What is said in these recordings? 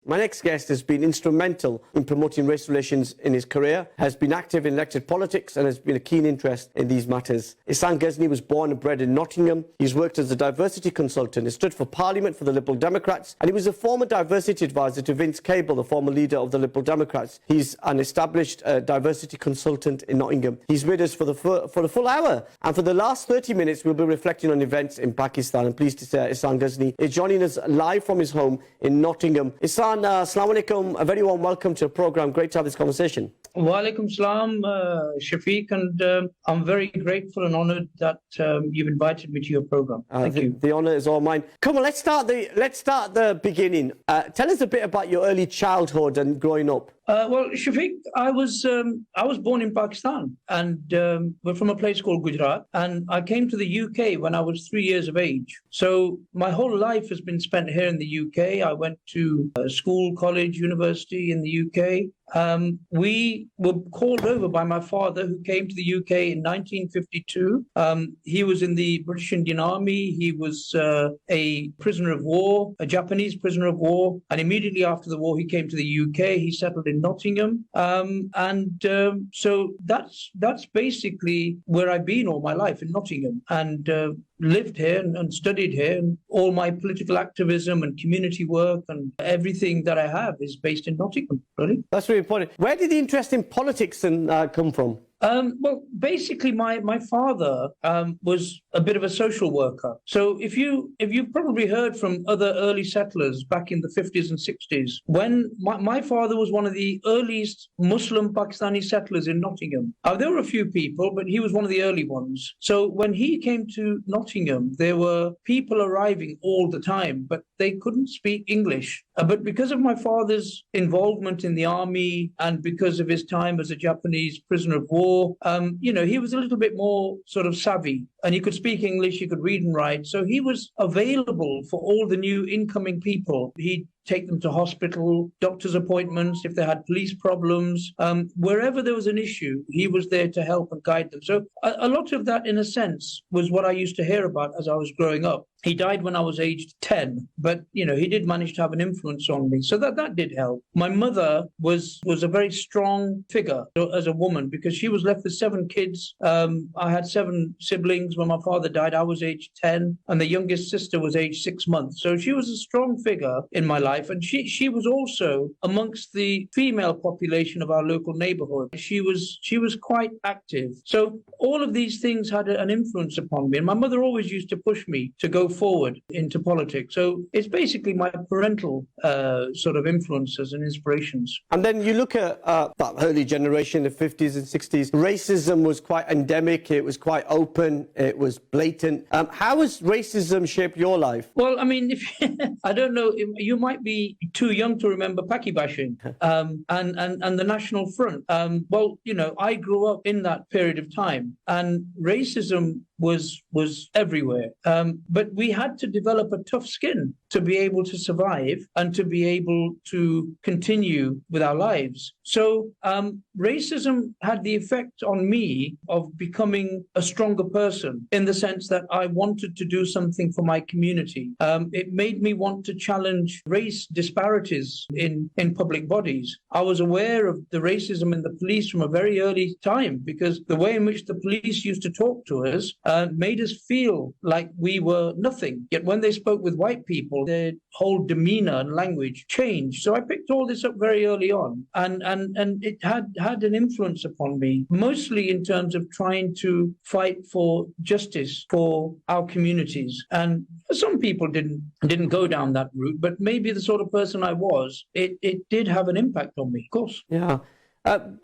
My next guest has been instrumental in promoting race relations in his career, has been active in elected politics and has been a keen interest in these matters. Issan Ghazni was born and bred in Nottingham. He's worked as a diversity consultant. He stood for Parliament for the Liberal Democrats and he was a former diversity advisor to Vince Cable, the former leader of the Liberal Democrats. He's an established diversity consultant in Nottingham. He's with us for the full hour, and for the last 30 minutes we'll be reflecting on events in Pakistan. I'm pleased to say Issan Ghazni is joining us live from his home in Nottingham. Issan, Assalamu alaikum, a very warm welcome to the programme. Great to have this conversation. Wa alaikum salam, Shafiq, and I'm very grateful and honoured that you've invited me to your programme. Thank you. The honour is all mine. Come on, let's start the beginning. Tell us a bit about your early childhood and growing up. Well, Shafiq, I was born in Pakistan, and we're from a place called Gujarat, and I came to the UK when I was 3 years of age. So my whole life has been spent here in the UK. I went to school, college, university in the UK. We were called over by my father, who came to the UK in 1952. He was in the British Indian Army. He was a prisoner of war, a Japanese prisoner of war. And immediately after the war, he came to the UK. He settled in Nottingham. So that's basically where I've been all my life, in Nottingham, and lived here and studied here. And all my political activism and community work and everything that I have is based in Nottingham, really. That's really important. Where did the interest in politics come from? Well, basically, my father was a bit of a social worker. So if you've probably heard from other early settlers back in the 50s and 60s, when my father was one of the earliest Muslim Pakistani settlers in Nottingham. There were a few people, but he was one of the early ones. So when he came to Nottingham, there were people arriving all the time, but they couldn't speak English. But because of my father's involvement in the army and because of his time as a Japanese prisoner of war, he was a little bit more sort of savvy, and he could speak English, he could read and write. So he was available for all the new incoming people. He'd take them to hospital, doctor's appointments, if they had police problems, wherever there was an issue, he was there to help and guide them. So a lot of that, in a sense, was what I used to hear about as I was growing up. He died when I was aged 10, but, he did manage to have an influence on me. So that did help. My mother was a very strong figure as a woman, because she was left with 7 kids. I had 7 siblings. When my father died, I was aged 10, and the youngest sister was aged 6 months. So she was a strong figure in my life. And she was also amongst the female population of our local neighborhood. She was quite active. So all of these things had an influence upon me. And my mother always used to push me to go forward into politics. So it's basically my parental sort of influences and inspirations. And then you look at that early generation, the 50s and 60s, racism was quite endemic, it was quite open, it was blatant. How has racism shaped your life? Well, I mean, I don't know, you might be too young to remember Paki bashing and the National Front. I grew up in that period of time, and racism was everywhere. But we had to develop a tough skin to be able to survive and to be able to continue with our lives. So racism had the effect on me of becoming a stronger person, in the sense that I wanted to do something for my community. It made me want to challenge race disparities in public bodies. I was aware of the racism in the police from a very early time, because the way in which the police used to talk to us made us feel like we were nothing. Yet when they spoke with white people, their whole demeanor and language changed. So I picked all this up very early on, and it had an influence upon me, mostly in terms of trying to fight for justice for our communities. And some people didn't go down that route, but maybe the sort of person I was, it did have an impact on me, of course. Yeah.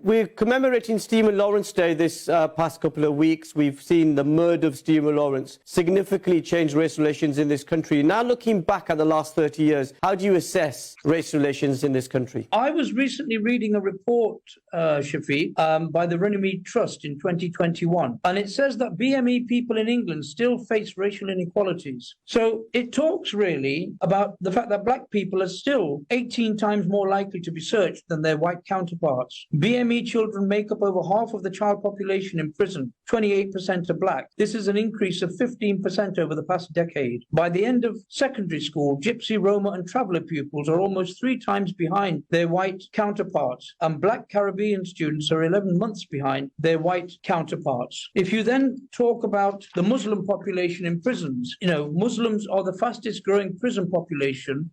We're commemorating Stephen Lawrence Day this past couple of weeks. We've seen the murder of Stephen Lawrence significantly change race relations in this country. Now, looking back at the last 30 years, how do you assess race relations in this country? I was recently reading a report, Shafiq, by the Runnymede Trust in 2021, and it says that BME people in England still face racial inequalities. So it talks really about the fact that black people are still 18 times more likely to be searched than their white counterparts. BME children make up over half of the child population in prison. 28% are black. This is an increase of 15% over the past decade. By the end of secondary school, Gypsy, Roma, and traveller pupils are almost 3 times behind their white counterparts, and black Caribbean students are 11 months behind their white counterparts. If you then talk about the Muslim population in prisons, Muslims are the fastest growing prison population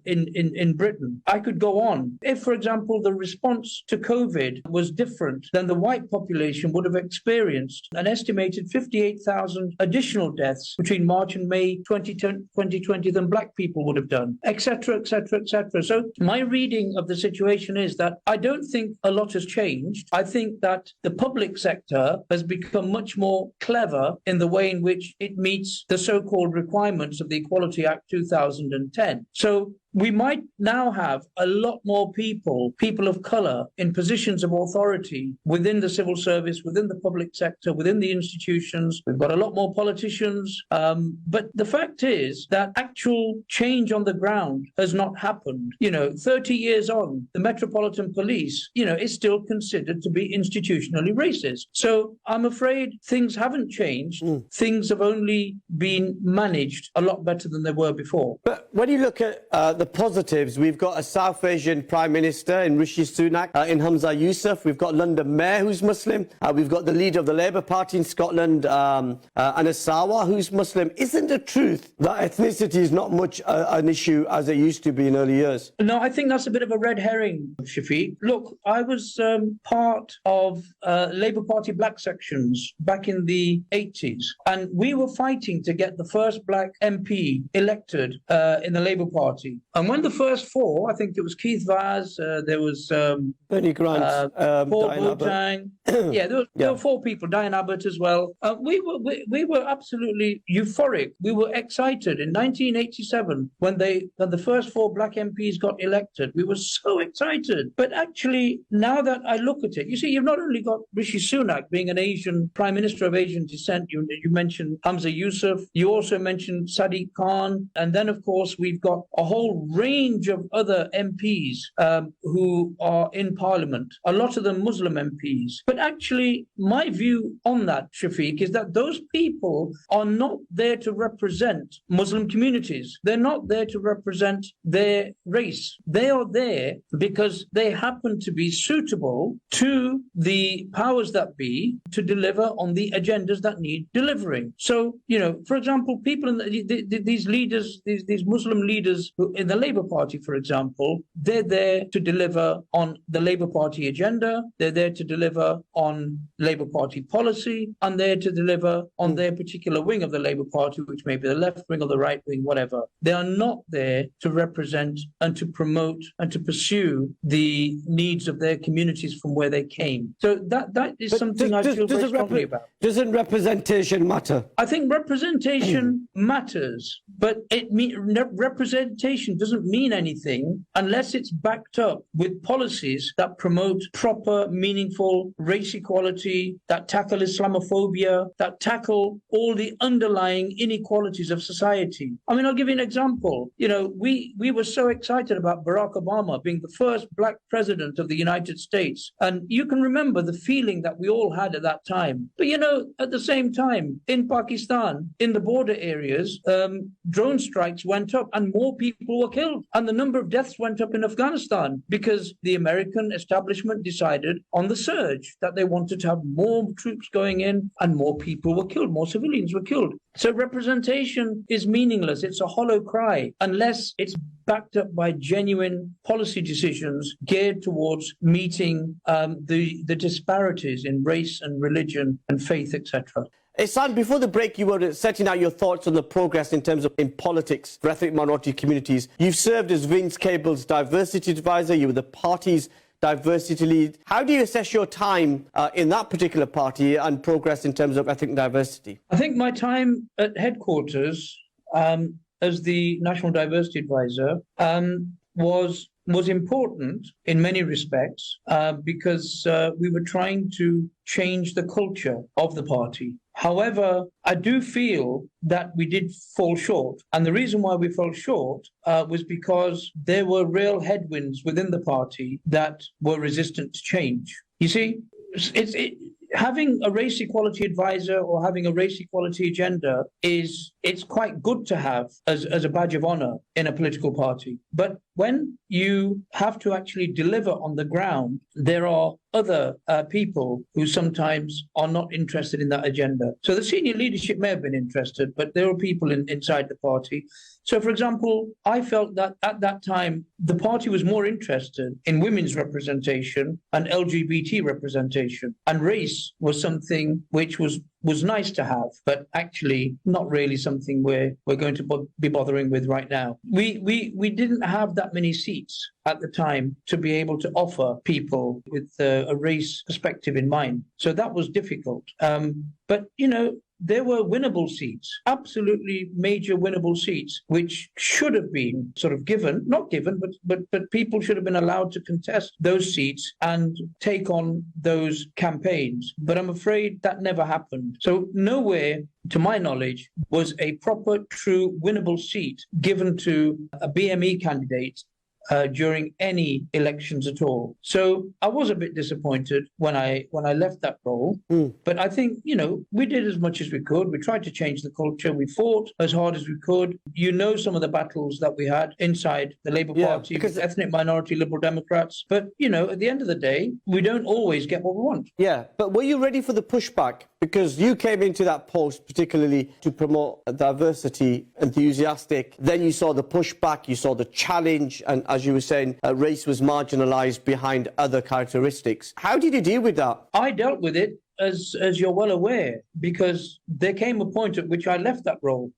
in Britain. I could go on. If, for example, the response to COVID was different, then the white population would have experienced an estimated 58,000 additional deaths between March and May 2020 than black people would have done, etc., etc., etc. So my reading of the situation is that I don't think a lot has changed. I think that the public sector has become much more clever in the way in which it meets the so-called requirements of the Equality Act 2010. So we might now have a lot more people of colour, in positions of authority within the civil service, within the public sector, within the institutions. We've got a lot more politicians. But the fact is that actual change on the ground has not happened. 30 years on, the Metropolitan Police, is still considered to be institutionally racist. So I'm afraid things haven't changed. Things have only been managed a lot better than they were before. But when you look at the positives, we've got a South Asian Prime Minister in Rishi Sunak, in Hamza Yusuf. We've got London Mayor who's Muslim. We've got the leader of the Labour Party in Scotland, Anasawa, who's Muslim. Isn't the truth that ethnicity is not much an issue as it used to be in early years? No, I think that's a bit of a red herring, Shafiq. Look, I was part of Labour Party black sections back in the 80s, and we were fighting to get the first black MP elected in the Labour Party. And when the first 4, I think it was Keith Vaz, there was Bernie Grant, Paul Diane Boateng. There were 4 people, Diane Abbott as well. We were absolutely euphoric. We were excited in 1987 when the first 4 black MPs got elected. We were so excited. But actually, now that I look at it, you see, you've not only got Rishi Sunak being an Asian Prime Minister of Asian descent. You mentioned Hamza Yusuf. You also mentioned Sadiq Khan, and then of course we've got a whole range of other MPs who are in Parliament, a lot of them Muslim MPs. But actually, my view on that, Shafiq, is that those people are not there to represent Muslim communities. They're not there to represent their race. They are there because they happen to be suitable to the powers that be to deliver on the agendas that need delivering. So, for example, people in these leaders, these Muslim leaders in the Labour Party, for example, they're there to deliver on the Labour Party agenda. They're there to deliver on Labour Party policy, and they're to deliver on their particular wing of the Labour Party, which may be the left wing or the right wing, whatever. They are not there to represent and to promote and to pursue the needs of their communities from where they came. So that is something I feel very strongly about. Doesn't representation matter? I think representation matters, but representation doesn't mean anything unless it's backed up with policies that promote proper, meaningful race equality, that tackle Islamophobia, that tackle all the underlying inequalities of society. I mean, I'll give you an example. We were so excited about Barack Obama being the first black president of the United States. And you can remember the feeling that we all had at that time. But, at the same time, in Pakistan, in the border areas, drone strikes went up and more people were killed. And the number of deaths went up in Afghanistan because the American establishment decided on the surge that they wanted to have more troops going in, and more people were killed, more civilians were killed. So representation is meaningless. It's a hollow cry unless it's backed up by genuine policy decisions geared towards meeting the disparities in race and religion and faith, etc. Ihsan, before the break, you were setting out your thoughts on the progress in terms of in politics for ethnic minority communities. You've served as Vince Cable's diversity advisor. You were the party's diversity lead. How do you assess your time in that particular party and progress in terms of ethnic diversity? I think my time at headquarters as the National Diversity Advisor was important in many respects because we were trying to change the culture of the party. However, I do feel that we did fall short. And the reason why we fell short was because there were real headwinds within the party that were resistant to change. You see, having a race equality advisor or having a race equality agenda it's quite good to have as a badge of honor in a political party. But when you have to actually deliver on the ground, there are other people who sometimes are not interested in that agenda. So the senior leadership may have been interested, but there are people inside the party. So, for example, I felt that at that time, the party was more interested in women's representation and LGBT representation. And race was something which was nice to have, but actually not really something we're going to be bothering with right now. We didn't have that many seats at the time to be able to offer people with a race perspective in mind. So that was difficult. But, there were winnable seats, absolutely major winnable seats, which should have been sort of given, not given, but people should have been allowed to contest those seats and take on those campaigns. But I'm afraid that never happened. So nowhere, to my knowledge, was a proper, true winnable seat given to a BME candidate during any elections at all. So I was a bit disappointed when I left that role. But I think, we did as much as we could. We tried to change the culture. We fought as hard as we could. Some of the battles that we had inside the Labour Party with ethnic minority Liberal Democrats. But, at the end of the day, we don't always get what we want. Yeah, but were you ready for the pushback? Because you came into that post particularly to promote diversity, enthusiastic. Then you saw the pushback, you saw the challenge, and as you were saying, race was marginalised behind other characteristics. How did you deal with that? I dealt with it, as you're well aware, because there came a point at which I left that role.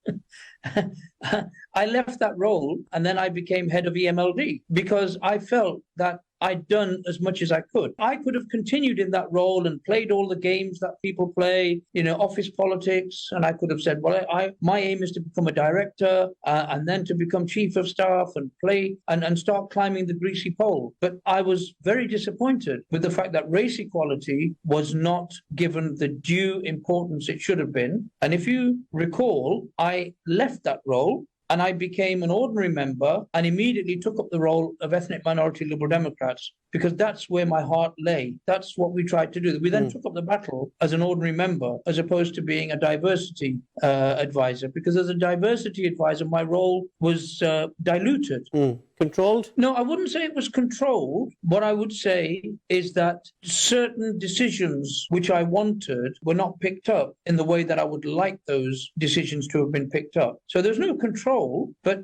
I left that role and then I became head of EMLD because I felt that I'd done as much as I could. I could have continued in that role and played all the games that people play, office politics, and I could have said, well, my aim is to become a director and then to become chief of staff and play and start climbing the greasy pole. But I was very disappointed with the fact that race equality was not given the due importance it should have been. And if you recall, I left that role and I became an ordinary member and immediately took up the role of ethnic minority Liberal Democrats because that's where my heart lay. That's what we tried to do. We then took up the battle as an ordinary member as opposed to being a diversity advisor, because as a diversity advisor, my role was diluted. Controlled? No, I wouldn't say it was controlled. What I would say is that certain decisions which I wanted were not picked up in the way that I would like those decisions to have been picked up. So there's no control, but,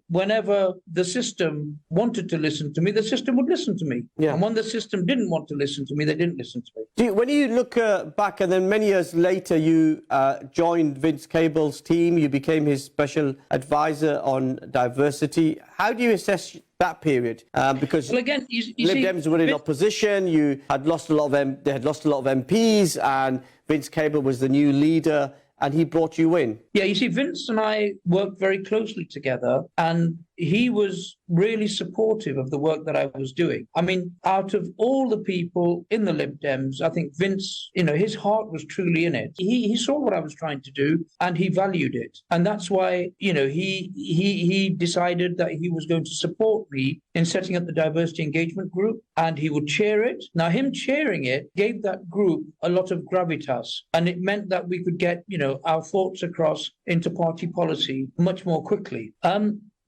whenever the system wanted to listen to me, the system would listen to me. Yeah. And when the system didn't want to listen to me, they didn't listen to me. When you look back, and then many years later, you joined Vince Cable's team, you became his special advisor on diversity. How do you assess that period? Because well, again, Lib Dems were in opposition, you had lost a lot of they had lost a lot of MPs, and Vince Cable was the new leader, and he brought you in. Yeah, you see, Vince and I worked very closely together, and he was really supportive of the work that I was doing. I mean, out of all the people in the Lib Dems, I think Vince, his heart was truly in it. He saw what I was trying to do and he valued it. And that's why, he decided that he was going to support me in setting up the diversity engagement group, and he would chair it. Now, him chairing it gave that group a lot of gravitas, and it meant that we could get, our thoughts across into party policy much more quickly.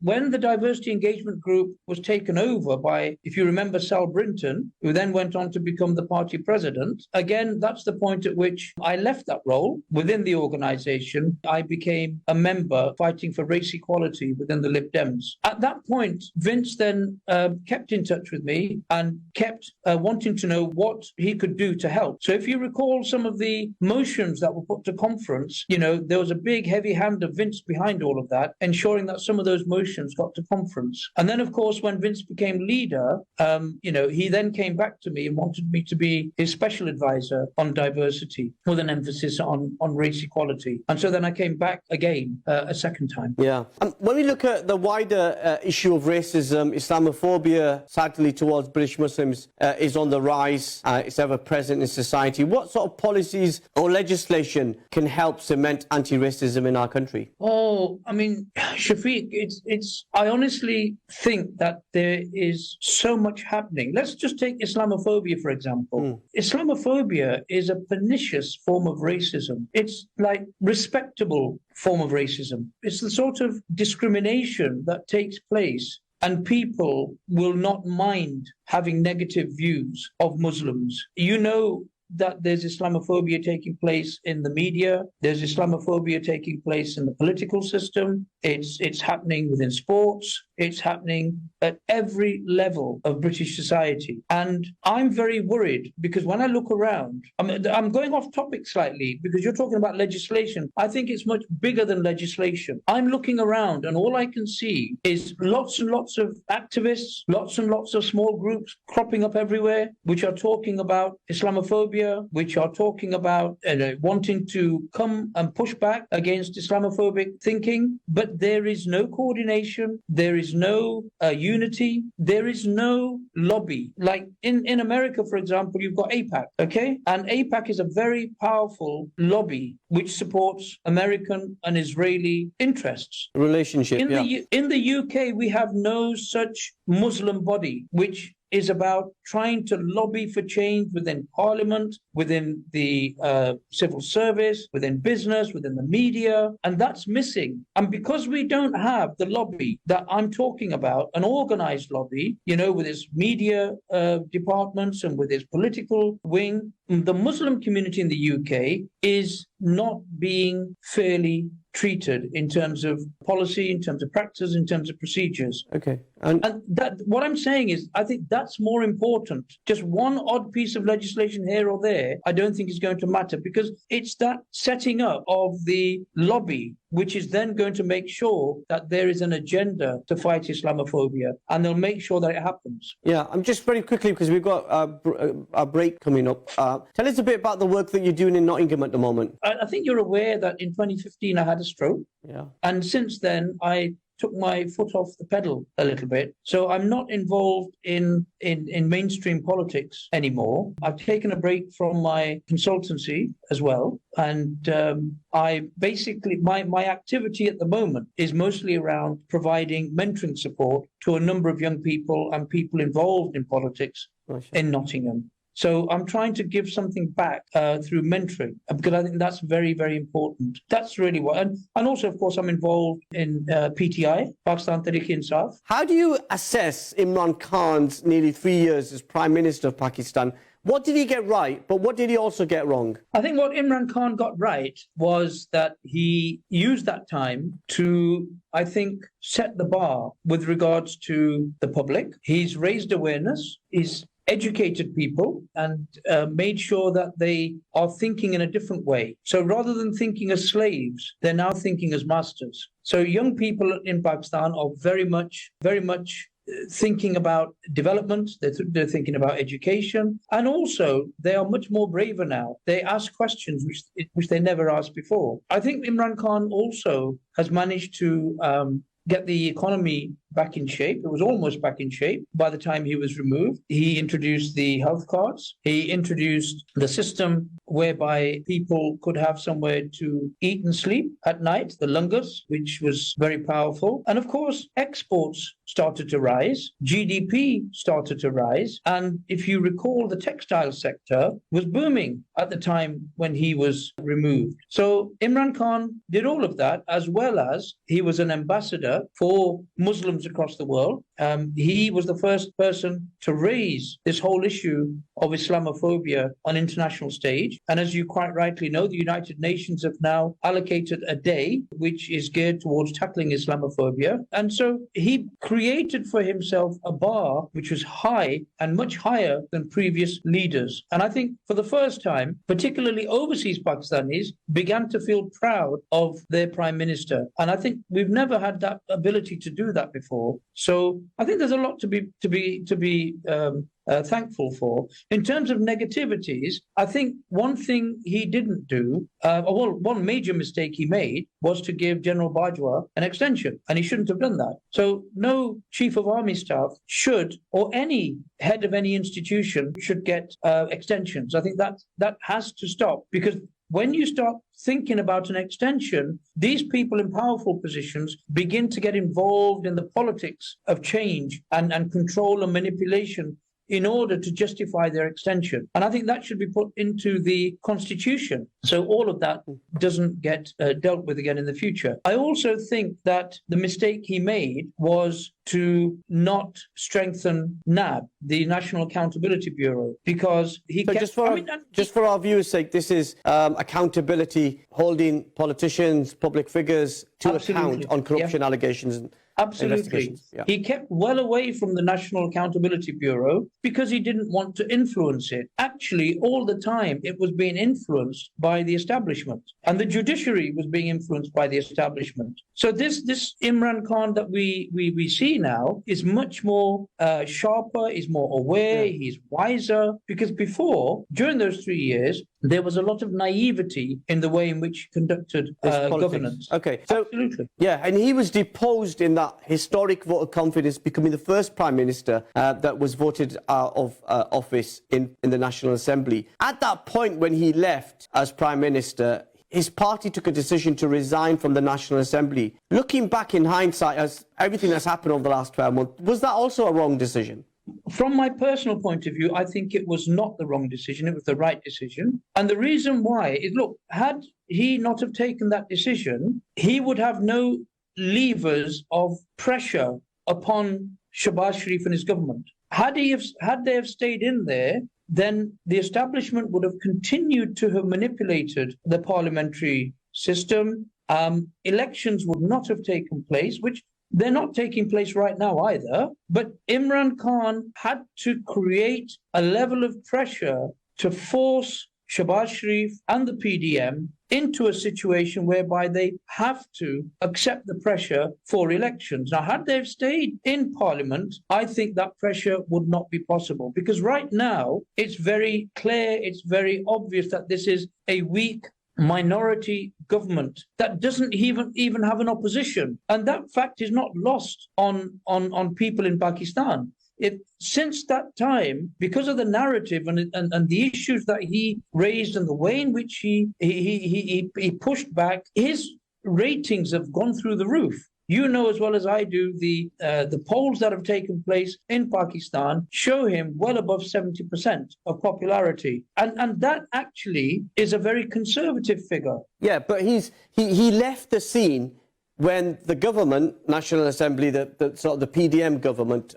When the diversity engagement group was taken over by, if you remember, Sal Brinton, who then went on to become the party president, again, that's the point at which I left that role within the organisation. I became a member fighting for race equality within the Lib Dems. At that point, Vince then kept in touch with me and kept wanting to know what he could do to help. So if you recall some of the motions that were put to conference, there was a big, heavy hand of Vince behind all of that, ensuring that some of those motions promotions, got to conference. And then, of course, when Vince became leader, he then came back to me and wanted me to be his special advisor on diversity with an emphasis on race equality. And so then I came back again a second time. Yeah. When we look at the wider issue of racism, Islamophobia, sadly, towards British Muslims is on the rise. It's ever present in society. What sort of policies or legislation can help cement anti-racism in our country? Oh, I mean, Shafiq, I honestly think that there is so much happening. Let's just take Islamophobia, for example. Islamophobia is a pernicious form of racism. It's like respectable form of racism. It's the sort of discrimination that takes place, and people will not mind having negative views of Muslims. You know that there's Islamophobia taking place in the media. There's Islamophobia taking place in the political system. It's happening within sports. It's happening at every level of British society. And I'm very worried because when I look around, I'm going off topic slightly because you're talking about legislation. I think it's much bigger than legislation. I'm looking around and all I can see is lots and lots of activists, lots and lots of small groups cropping up everywhere, which are talking about Islamophobia, which are talking about wanting to come and push back against Islamophobic thinking. But there is no coordination. There is no unity. There is no lobby. Like in America, for example, you've got AIPAC, okay? And AIPAC is a very powerful lobby which supports American and Israeli interests. Relationship, In the UK, we have no such Muslim body, which is about trying to lobby for change within Parliament, within the civil service, within business, within the media, and that's missing. And because we don't have the lobby that I'm talking about, an organized lobby, with its media departments and with its political wing, the Muslim community in the UK is not being fairly treated in terms of policy, in terms of practice, in terms of procedures. Okay. And that what I'm saying is, I think that's more important. Just one odd piece of legislation here or there, I don't think is going to matter because it's that setting up of the lobby which is then going to make sure that there is an agenda to fight Islamophobia, and they'll make sure that it happens. Yeah, I'm just very quickly, because we've got a break coming up. Tell us a bit about the work that you're doing in Nottingham at the moment. I think you're aware that in 2015 I had a stroke. Yeah. And since then, I took my foot off the pedal a little bit. So I'm not involved in mainstream politics anymore. I've taken a break from my consultancy as well. And I basically, my activity at the moment is mostly around providing mentoring support to a number of young people and people involved in politics in Nottingham. So I'm trying to give something back through mentoring, because I think that's very, very important. That's really what, and also, of course, I'm involved in PTI, Pakistan Tehreek-e-Insaf. How do you assess Imran Khan's nearly 3 years as Prime Minister of Pakistan? What did he get right, but what did he also get wrong? I think what Imran Khan got right was that he used that time to, I think, set the bar with regards to the public. He's raised awareness. He's educated people and made sure that they are thinking in a different way. So rather than thinking as slaves, they're now thinking as masters. So young people in Pakistan are very much thinking about development, they're thinking about education, and also they are much more braver now. They ask questions which they never asked before. I think Imran Khan also has managed to get the economy back in shape. It was almost back in shape by the time he was removed. He introduced the health cards. He introduced the system whereby people could have somewhere to eat and sleep at night, the lungus, which was very powerful. And of course, exports started to rise. GDP started to rise. And if you recall, the textile sector was booming at the time when he was removed. So Imran Khan did all of that, as well as he was an ambassador for Muslims across the world. he was the first person to raise this whole issue of Islamophobia on international stage. And as you quite rightly know, the United Nations have now allocated a day which is geared towards tackling Islamophobia. And so he created for himself a bar which was high and much higher than previous leaders. And I think for the first time, particularly overseas Pakistanis began to feel proud of their prime minister. And I think we've never had that ability to do that before. So I think there's a lot to be thankful for. In terms of negativities, I think one thing he didn't do, one major mistake he made was to give General Bajwa an extension, and he shouldn't have done that. So no chief of army staff should, or any head of any institution should get extensions. I think that has to stop, because when you start thinking about an extension, these people in powerful positions begin to get involved in the politics of change and control and manipulation in order to justify their extension. And I think that should be put into the constitution, so all of that doesn't get dealt with again in the future. I also think that the mistake he made was to not strengthen NAB, the National Accountability Bureau, because he kept... Just for our viewers' sake, this is accountability, holding politicians, public figures to account on corruption allegations. Absolutely. Yeah. He kept well away from the National Accountability Bureau because he didn't want to influence it. Actually, all the time, it was being influenced by the establishment, and the judiciary was being influenced by the establishment. So this Imran Khan that we see now is much more sharper, is more aware, he's wiser, because before, during those 3 years, there was a lot of naivety in the way in which he conducted governance. Okay, so absolutely. Yeah, and he was deposed in that historic vote of confidence, becoming the first prime minister that was voted out of office in the National Assembly. At that point, when he left as prime minister, his party took a decision to resign from the National Assembly. Looking back in hindsight, as everything that's happened over the last 12 months, was that also a wrong decision? From my personal point of view, I think it was not the wrong decision. It was the right decision. And the reason why is, look, had he not have taken that decision, he would have no levers of pressure upon Shahbaz Sharif and his government. Had they have stayed in there, then the establishment would have continued to have manipulated the parliamentary system. Elections would not have taken place, which they're not taking place right now either. But Imran Khan had to create a level of pressure to force Shahbaz Sharif and the PDM into a situation whereby they have to accept the pressure for elections. Now, had they stayed in Parliament, I think that pressure would not be possible, because right now it's very clear, it's very obvious that this is a weak minority government that doesn't even have an opposition. And that fact is not lost on people in Pakistan. Since that time, because of the narrative and the issues that he raised and the way in which he pushed back, his ratings have gone through the roof. You know as well as I do, the polls that have taken place in Pakistan show him well above 70% of popularity. And that actually is a very conservative figure. Yeah, but he left the scene when the government, National Assembly, the PDM government,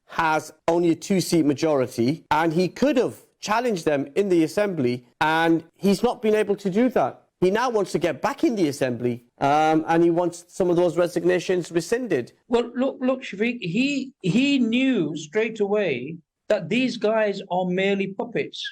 has only a 2-seat majority, and he could have challenged them in the Assembly, and he's not been able to do that. He now wants to get back in the Assembly, and he wants some of those resignations rescinded. Well, look, Shafiq, he knew straight away that these guys are merely puppets.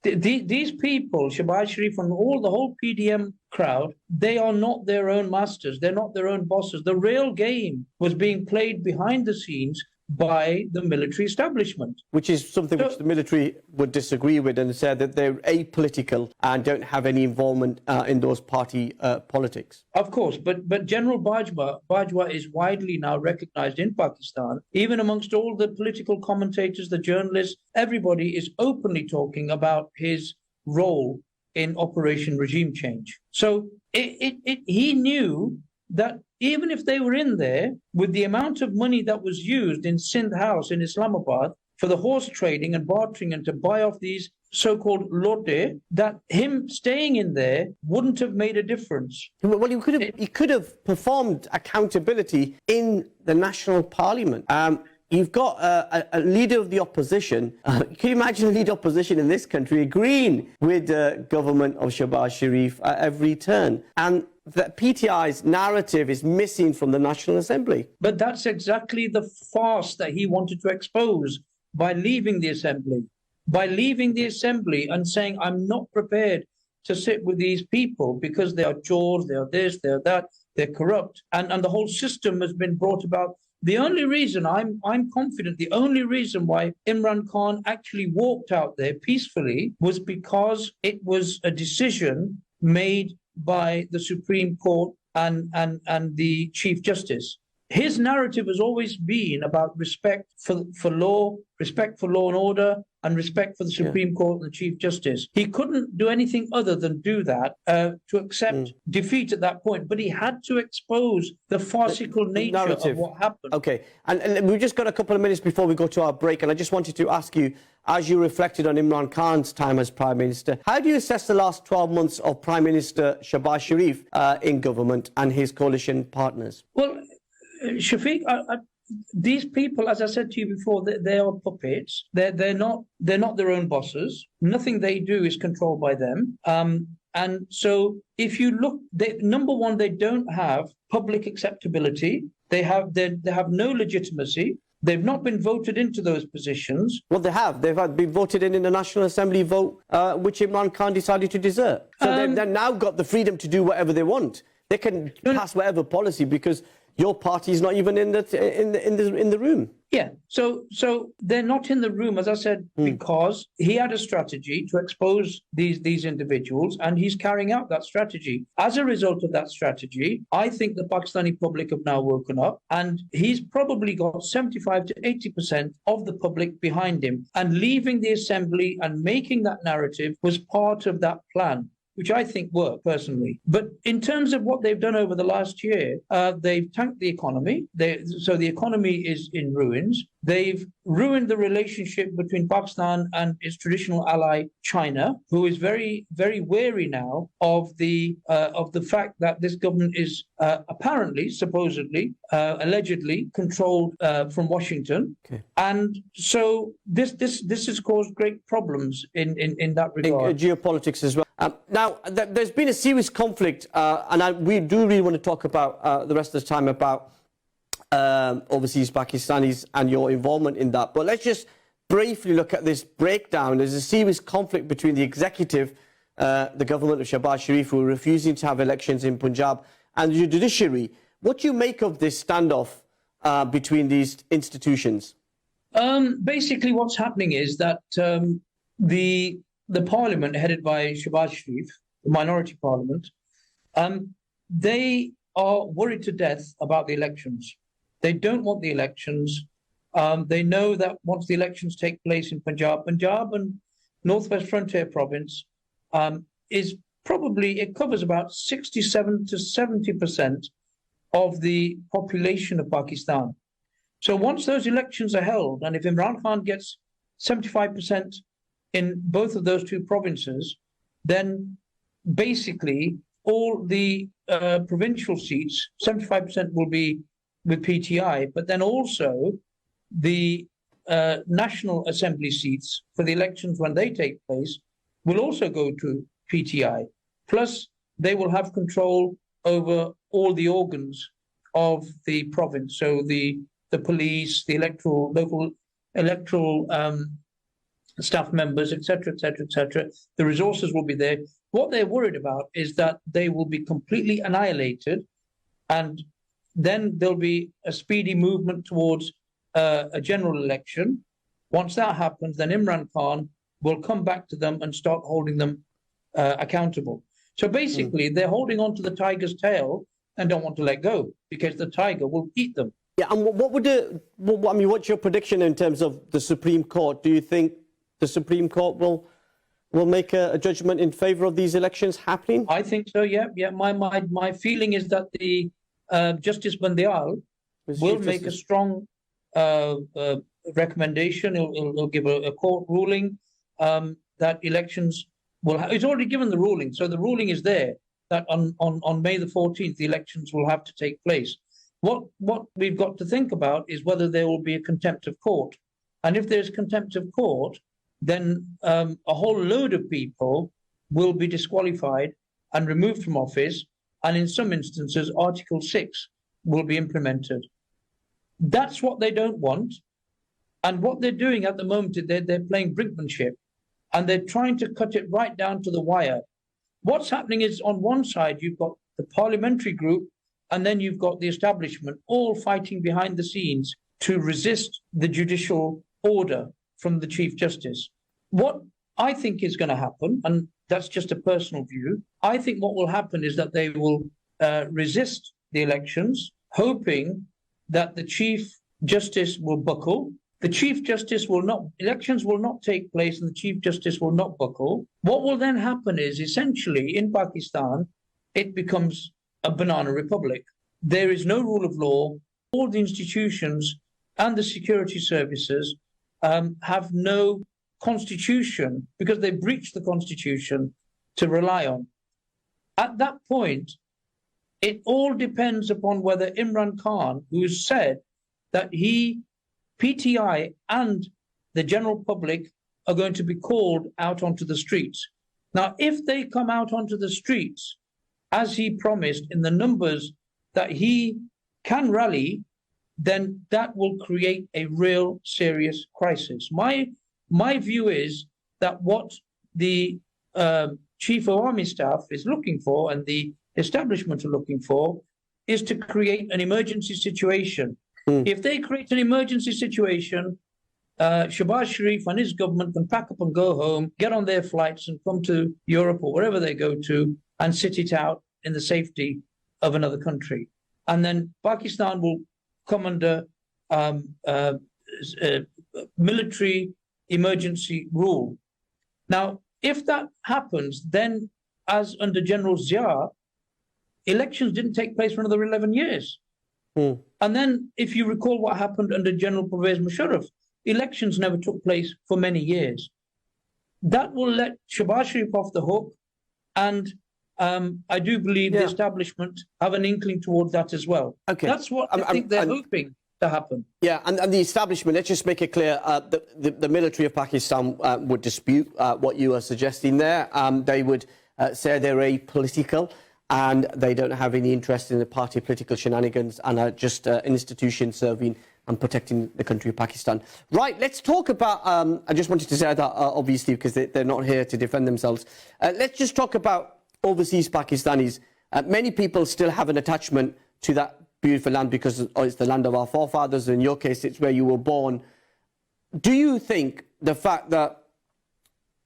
These people, Shahbaz Sharif and the whole PDM crowd, they are not their own masters. They're not their own bosses. The real game was being played behind the scenes by the military establishment. Which is something which the military would disagree with and said that they're apolitical and don't have any involvement in those party politics. Of course, but General Bajwa is widely now recognized in Pakistan, even amongst all the political commentators, the journalists, everybody is openly talking about his role in Operation Regime Change. So he knew that even if they were in there, with the amount of money that was used in Sindh House in Islamabad for the horse trading and bartering and to buy off these so-called lote, that him staying in there wouldn't have made a difference. Well, he could have performed accountability in the national parliament. you've got a leader of the opposition. Can you imagine a leader of opposition in this country agreeing with the government of Shehbaz Sharif at every turn? And that PTI's narrative is missing from the National Assembly. But that's exactly the farce that he wanted to expose by leaving the Assembly. By leaving the Assembly and saying, I'm not prepared to sit with these people because they are jaws, they are this, they are that, they're corrupt. And the whole system has been brought about. The only reason I'm confident, the only reason why Imran Khan actually walked out there peacefully was because it was a decision made by the Supreme Court and the Chief Justice. His narrative has always been about respect for law, respect for law and order, and respect for the Supreme Court and the Chief Justice. He couldn't do anything other than do that to accept defeat at that point. But he had to expose the farcical nature of what happened. Okay, and we've just got a couple of minutes before we go to our break, and I just wanted to ask you, as you reflected on Imran Khan's time as Prime Minister, how do you assess the last 12 months of Prime Minister Shehbaz Sharif in government and his coalition partners? Well, Shafiq, these people, as I said to you before, they are puppets. They're not their own bosses. Nothing they do is controlled by them. And so, if you look, number one, they don't have public acceptability. They have no legitimacy. They've not been voted into those positions. Well, they have. They've been voted in the National Assembly vote, which Imran Khan decided to desert. So they've now got the freedom to do whatever they want. They can pass whatever policy because your party is not even in the room. Yeah, so they're not in the room, as I said, because he had a strategy to expose these individuals, and he's carrying out that strategy. As a result of that strategy, I think the Pakistani public have now woken up, and he's probably got 75 to 80% of the public behind him. And leaving the assembly and making that narrative was part of that plan, which I think worked personally. But in terms of what they've done over the last year, they've tanked the economy. So the economy is in ruins. They've ruined the relationship between Pakistan and its traditional ally, China, who is very, very wary now of the fact that this government is apparently, supposedly, allegedly controlled from Washington. Okay. And so this has caused great problems in that regard. In geopolitics as well. Now, there's been a serious conflict, and we do really want to talk about the rest of the time about overseas Pakistanis and your involvement in that. But let's just briefly look at this breakdown. There's a serious conflict between the executive, the government of Shehbaz Sharif, who are refusing to have elections in Punjab, and the judiciary. What do you make of this standoff between these institutions? Basically, what's happening is that the parliament headed by Shehbaz Sharif, the minority parliament, they are worried to death about the elections. They don't want the elections. They know that once the elections take place in Punjab and Northwest Frontier Province it covers about 67 to 70% of the population of Pakistan. So once those elections are held, and if Imran Khan gets 75% in both of those two provinces, then basically all the provincial seats, 75% will be with PTI, but then also the National Assembly seats for the elections when they take place will also go to PTI. Plus, they will have control over all the organs of the province. So the police, the local electoral staff members, etc., etc., etc. The resources will be there. What they're worried about is that they will be completely annihilated, and then there'll be a speedy movement towards a general election. Once that happens, then Imran Khan will come back to them and start holding them accountable. So basically, they're holding on to the tiger's tail and don't want to let go because the tiger will eat them. Yeah, and what's your prediction in terms of the Supreme Court? Do you think the Supreme Court will make a judgment in favour of these elections happening? I think so. Yeah. My feeling is that the Justice Bandial will make a strong recommendation. He'll give a court ruling that elections will. He's already given the ruling, so the ruling is there that on May the 14th the elections will have to take place. What we've got to think about is whether there will be a contempt of court. And if there's contempt of court, then a whole load of people will be disqualified and removed from office. And in some instances, Article 6 will be implemented. That's what they don't want. And what they're doing at the moment, they're playing brinkmanship, and they're trying to cut it right down to the wire. What's happening is, on one side, you've got the parliamentary group, and then you've got the establishment all fighting behind the scenes to resist the judicial order from the Chief Justice. What I think is going to happen, and that's just a personal view, I think what will happen is that they will resist the elections, hoping that the Chief Justice will buckle. The Chief Justice will not, elections will not take place, and the Chief Justice will not buckle. What will then happen is, essentially, in Pakistan, it becomes a banana republic. There is no rule of law. All the institutions and the security services have no constitution, because they breached the constitution, to rely on. At that point, it all depends upon whether Imran Khan, who's said that PTI and the general public are going to be called out onto the streets. Now, if they come out onto the streets, as he promised, in the numbers that he can rally, then that will create a real serious crisis. My view is that what the Chief of Army Staff is looking for, and the establishment are looking for, is to create an emergency situation. If they create an emergency situation, Shahbaz Sharif and his government can pack up and go home, get on their flights and come to Europe or wherever they go to, and sit it out in the safety of another country. And then Pakistan will come under military emergency rule. Now, if that happens, then, as under General Zia, elections didn't take place for another 11 years. And then, if you recall what happened under General Pervez Musharraf, elections never took place for many years. That will let Shahbaz Sharif off the hook, and I do believe the establishment have an inkling towards that as well. Okay. That's what I think they're hoping to happen. Yeah, and the establishment, let's just make it clear, the military of Pakistan would dispute what you are suggesting there. They would say they're apolitical, and they don't have any interest in the party political shenanigans, and are just an institution serving and protecting the country of Pakistan. Right, let's talk about, I just wanted to say that, obviously, because they're not here to defend themselves. Let's just talk about overseas Pakistanis. Many people still have an attachment to that beautiful land because it's the land of our forefathers. In your case, it's where you were born. Do you think the fact that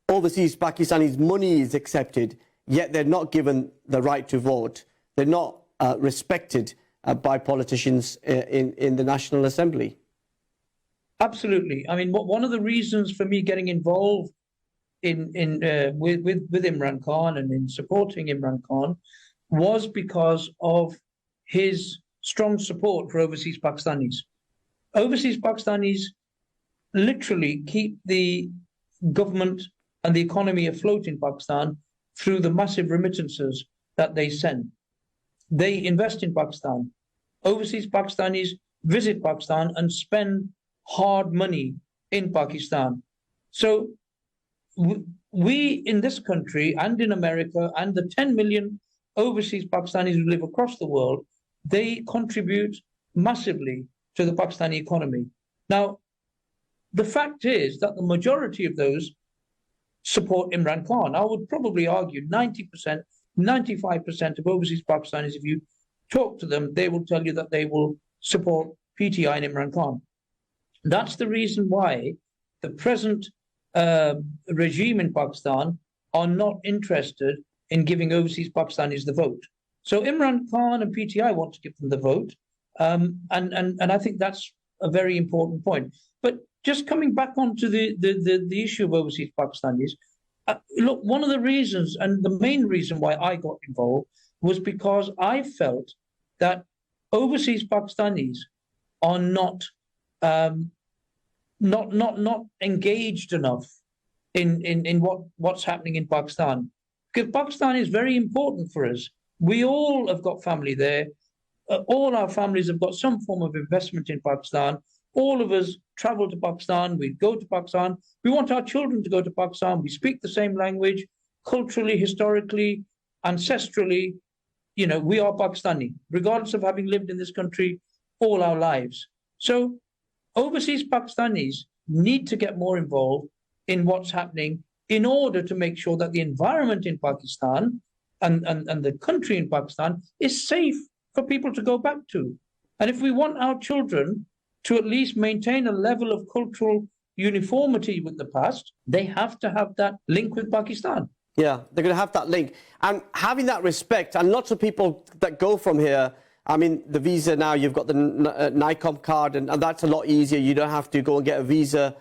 overseas Pakistanis' money is accepted, yet they're not given the right to vote, they're not respected by politicians in the National Assembly? Absolutely. I mean, one of the reasons for me getting involved with Imran Khan and in supporting Imran Khan was because of his strong support for overseas Pakistanis. Overseas Pakistanis literally keep the government and the economy afloat in Pakistan through the massive remittances that they send. They invest in Pakistan. Overseas Pakistanis visit Pakistan and spend hard money in Pakistan. So we in this country and in America and the 10 million overseas Pakistanis who live across the world, they contribute massively to the Pakistani economy. Now, the fact is that the majority of those support Imran Khan. I would probably argue 90%, 95% of overseas Pakistanis, if you talk to them, they will tell you that they will support PTI and Imran Khan. That's the reason why the present regime in Pakistan are not interested in giving overseas Pakistanis the vote. So Imran Khan and PTI want to give them the vote, and I think that's a very important point. But just coming back onto the issue of overseas Pakistanis, look, one of the reasons, and the main reason why I got involved, was because I felt that overseas Pakistanis are not engaged enough in what's happening in Pakistan. Because Pakistan is very important for us. We all have got family there. all our families have got some form of investment in Pakistan. All of us travel to Pakistan. We go to Pakistan. We want our children to go to Pakistan. We speak the same language, culturally, historically, ancestrally. We are Pakistani, regardless of having lived in this country all our lives. So overseas Pakistanis need to get more involved in what's happening in order to make sure that the environment in Pakistan and the country in Pakistan is safe for people to go back to. And if we want our children to at least maintain a level of cultural uniformity with the past, they have to have that link with Pakistan. Yeah, they're going to have that link. And having that respect, and lots of people that go from here, I mean, the visa now, you've got the NICOM card, and that's a lot easier. You don't have to go and get a visa,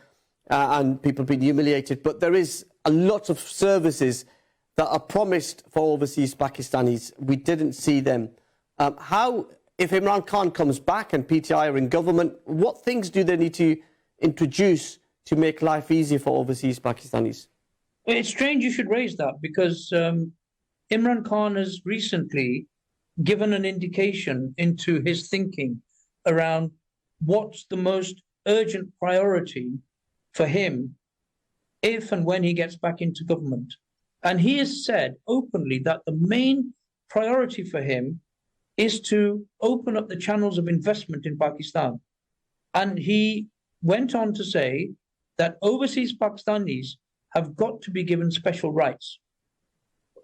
and people being humiliated. But there is a lot of services that are promised for overseas Pakistanis. We didn't see them. If Imran Khan comes back and PTI are in government, what things do they need to introduce to make life easier for overseas Pakistanis? Well, it's strange you should raise that, because Imran Khan has recently given an indication into his thinking around what's the most urgent priority for him if and when he gets back into government. And he has said openly that the main priority for him is to open up the channels of investment in Pakistan. And he went on to say that overseas Pakistanis have got to be given special rights.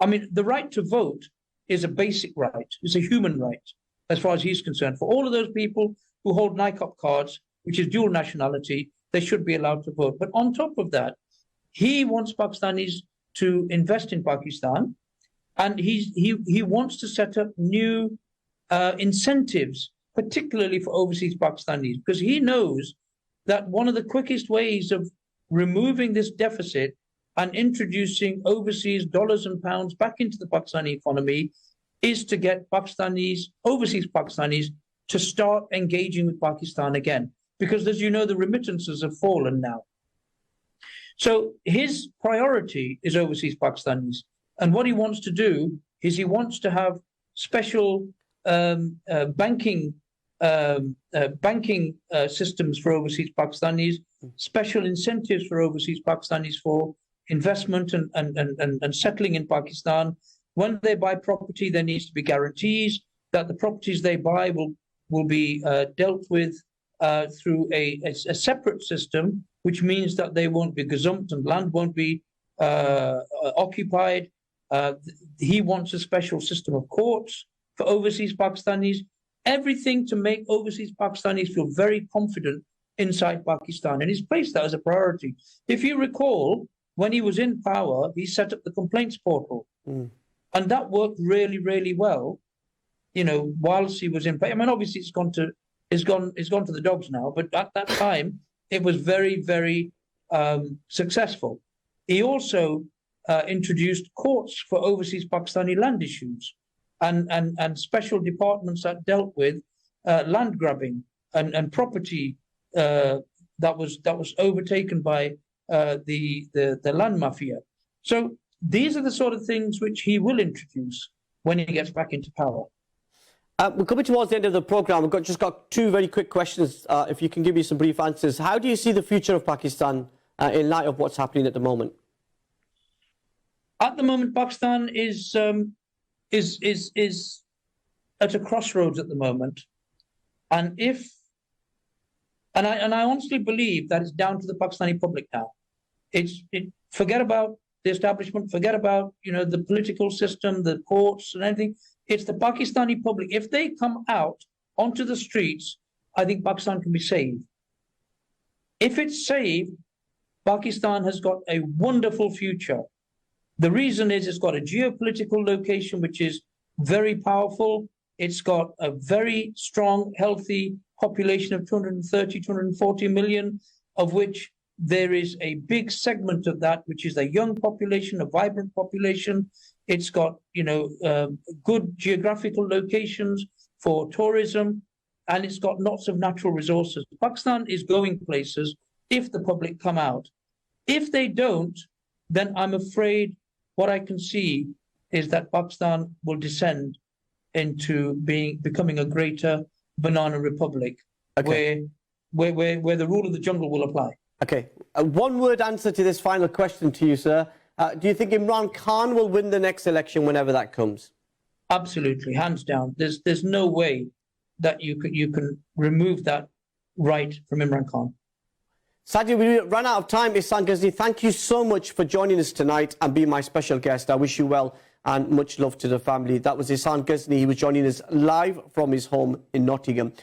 I mean, the right to vote is a basic right. It's a human right, as far as he's concerned. For all of those people who hold NICOP cards, which is dual nationality, they should be allowed to vote. But on top of that, he wants Pakistanis to invest in Pakistan, and he wants to set up new incentives, particularly for overseas Pakistanis, because he knows that one of the quickest ways of removing this deficit and introducing overseas dollars and pounds back into the Pakistani economy is to get overseas Pakistanis to start engaging with Pakistan again. Because as you know, the remittances have fallen now. So his priority is overseas Pakistanis. And what he wants to do is he wants to have special banking systems for overseas Pakistanis, special incentives for overseas Pakistanis for investment and settling in Pakistan. When they buy property, there needs to be guarantees that the properties they buy will be dealt with through a separate system, which means that they won't be gazumped and land won't be occupied. He wants a special system of courts for overseas Pakistanis, everything to make overseas Pakistanis feel very confident inside Pakistan. And he's placed that as a priority. If you recall, when he was in power, he set up the complaints portal. And that worked really, really well, whilst he was in power. I mean, obviously it's gone to the dogs now, but at that time, it was very, very successful. He also introduced courts for overseas Pakistani land issues and special departments that dealt with land grabbing and property that was overtaken by the land mafia. So these are the sort of things which he will introduce when he gets back into power. We're coming towards the end of the programme. We've just got two very quick questions, if you can give me some brief answers. How do you see the future of Pakistan in light of what's happening at the moment? At the moment, Pakistan is at a crossroads at the moment. And I honestly believe that it's down to the Pakistani public now. Forget about the establishment, forget about the political system, the courts and anything. It's the Pakistani public. If they come out onto the streets, I think Pakistan can be saved. If it's saved, Pakistan has got a wonderful future. The reason is it's got a geopolitical location which is very powerful. It's got a very strong, healthy population of 230, 240 million, of which there is a big segment of that which is a young population, a vibrant population. It's got, good geographical locations for tourism, and it's got lots of natural resources. Pakistan is going places if the public come out. If they don't, then I'm afraid what I can see is that Pakistan will descend into becoming a greater banana republic, Okay. where the rule of the jungle will apply. Okay. One word answer to this final question to you, sir. Do you think Imran Khan will win the next election whenever that comes? Absolutely, hands down. There's no way that you can remove that right from Imran Khan. Saji, we ran out of time. Issan Ghazni, thank you so much for joining us tonight and being my special guest. I wish you well and much love to the family. That was Issan Ghazni. He was joining us live from his home in Nottingham.